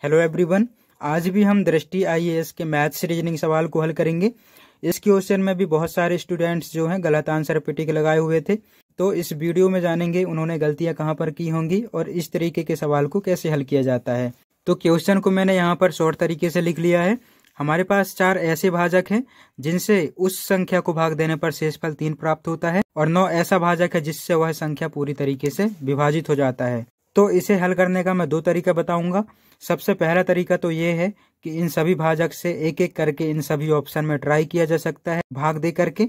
Hello everyone. आज भी हम दृष्टि आईएएस के मैथ्स रीजनिंग सवाल को हल करेंगे। इस क्वेश्चन में भी बहुत सारे स्टूडेंट्स जो हैं गलत आंसर पे टिक लगाए हुए थे, तो इस वीडियो में जानेंगे उन्होंने गलतियां कहां पर की होंगी और इस तरीके के सवाल को कैसे हल किया जाता है। तो क्वेश्चन को मैंने यहाँ पर शॉर्ट तरीके से लिख लिया है। हमारे पास 4 ऐसे भाजक हैं जिनसे उस संख्या को भाग देने पर शेषफल 3 प्राप्त होता है और 9 ऐसा भाजक है जिससे वह संख्या पूरी तरीके से विभाजित हो जाता है। तो इसे हल करने का मैं 2 तरीका बताऊंगा। सबसे पहला तरीका तो ये है कि इन सभी भाजक से एक एक करके इन सभी ऑप्शन में ट्राई किया जा सकता है भाग दे करके,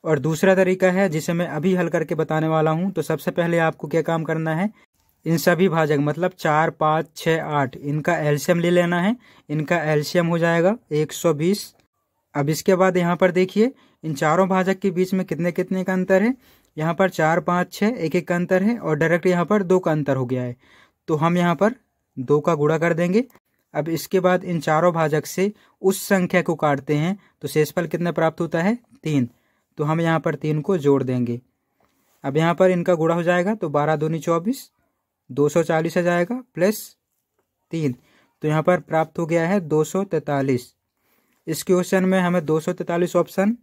और दूसरा तरीका है जिसे मैं अभी हल करके बताने वाला हूं। तो सबसे पहले आपको क्या काम करना है, इन सभी भाजक मतलब 4, 5, 6, 8 इनका एलसीएम ले लेना है। इनका एलसीएम हो जाएगा 120। अब इसके बाद यहाँ पर देखिए इन चारों भाजक के बीच में कितने कितने का अंतर है। यहाँ पर 4, 5, 6 एक एक का अंतर है और डायरेक्ट यहाँ पर 2 का अंतर हो गया है, तो हम यहाँ पर 2 का गुणा कर देंगे। अब इसके बाद इन चारों भाजक से उस संख्या को काटते हैं तो शेषफल कितना प्राप्त होता है 3, तो हम यहाँ पर 3 को जोड़ देंगे। अब यहाँ पर इनका गुणा हो जाएगा तो 12 दूनी 24, 240 आ जाएगा प्लस 3, तो यहाँ पर प्राप्त हो गया है 243। इस क्वेश्चन में हमें 243 ऑप्शन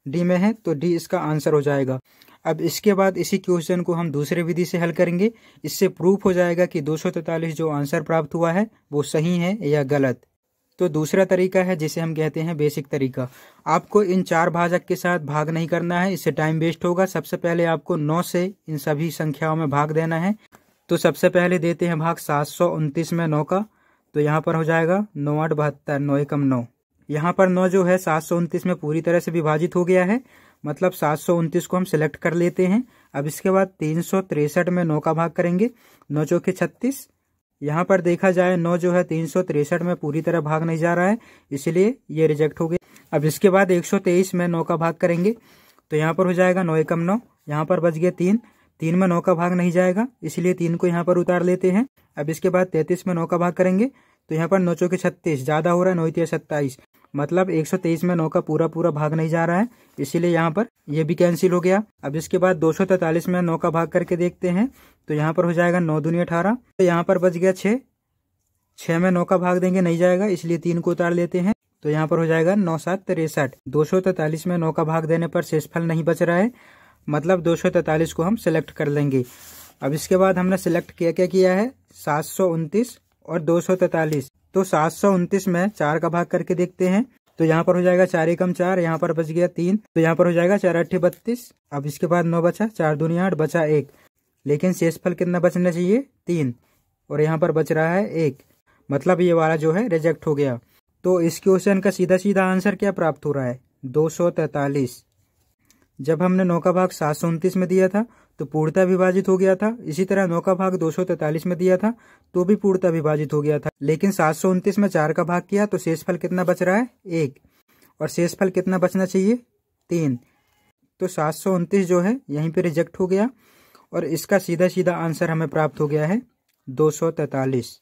डी में है, तो डी इसका आंसर हो जाएगा। अब इसके बाद इसी क्वेश्चन को हम दूसरे विधि से हल करेंगे। इससे प्रूफ हो जाएगा कि 243 जो आंसर प्राप्त हुआ है वो सही है या गलत। तो दूसरा तरीका है जिसे हम कहते हैं बेसिक तरीका। आपको इन 4 भाजक के साथ भाग नहीं करना है, इससे टाइम वेस्ट होगा। सबसे पहले आपको 9 से इन सभी संख्याओं में भाग देना है। तो सबसे पहले देते हैं भाग 729 में 9 का, तो यहाँ पर हो जाएगा 9 8 72, 9 एकम 9। यहाँ पर 9 जो है 729 में पूरी तरह से विभाजित हो गया है, मतलब 729 को हम सिलेक्ट कर लेते हैं। अब इसके बाद 363 में 9 का भाग करेंगे, 9 चौके 36। यहाँ पर देखा जाए 9 जो है 363 में पूरी तरह भाग नहीं जा रहा है, इसलिए ये रिजेक्ट हो गया। अब इसके बाद 123 में 9 का भाग करेंगे, तो यहाँ पर हो जाएगा 9 एकम 9। यहाँ पर बच गया 3 में 9 का भाग नहीं जाएगा, इसलिए 3 को यहाँ पर उतार लेते हैं। अब इसके बाद 33 में 9 का भाग करेंगे, तो यहाँ पर 9 चौके 36 ज्यादा हो रहा है, 9 3 27, मतलब 123 में 9 का पूरा भाग नहीं जा रहा है, इसीलिए यहाँ पर ये भी कैंसिल हो गया। अब इसके बाद 243 में 9 का भाग करके देखते हैं, तो यहाँ पर हो जाएगा 9 दूनी 18, तो यहाँ पर बच गया 6 में 9 का भाग देंगे नहीं जाएगा, इसलिए 3 को उतार लेते हैं, तो यहाँ पर हो जाएगा 9 7 63। 243 में 9 का भाग देने पर शेषफल नहीं बच रहा है, मतलब 243 को हम सिलेक्ट कर लेंगे। अब इसके बाद हमने सिलेक्ट क्या किया है 729 और 243, तो 729 में 4 का भाग करके देखते हैं, तो यहाँ पर हो जाएगा 4 एकम 4, यहाँ पर बच गया 3, तो यहाँ पर हो जाएगा 4 8 32। अब इसके बाद 9 बचा, 4 दूनी 8, बचा 1, लेकिन शेषफल कितना बचना चाहिए 3, और यहाँ पर बच रहा है 1, मतलब ये वाला जो है रिजेक्ट हो गया। तो इस क्वेश्चन का सीधा सीधा आंसर क्या प्राप्त हो रहा है 243। जब हमने 9 का भाग 729 में दिया था तो पूर्णतः विभाजित हो गया था, इसी तरह 9 का भाग 243 में दिया था तो भी पूर्णतः विभाजित हो गया था, लेकिन 729 में 4 का भाग किया तो शेषफल कितना बच रहा है 1, और शेषफल कितना बचना चाहिए 3, तो 729 जो है यहीं पे रिजेक्ट हो गया और इसका सीधा सीधा आंसर हमें प्राप्त हो गया है 243।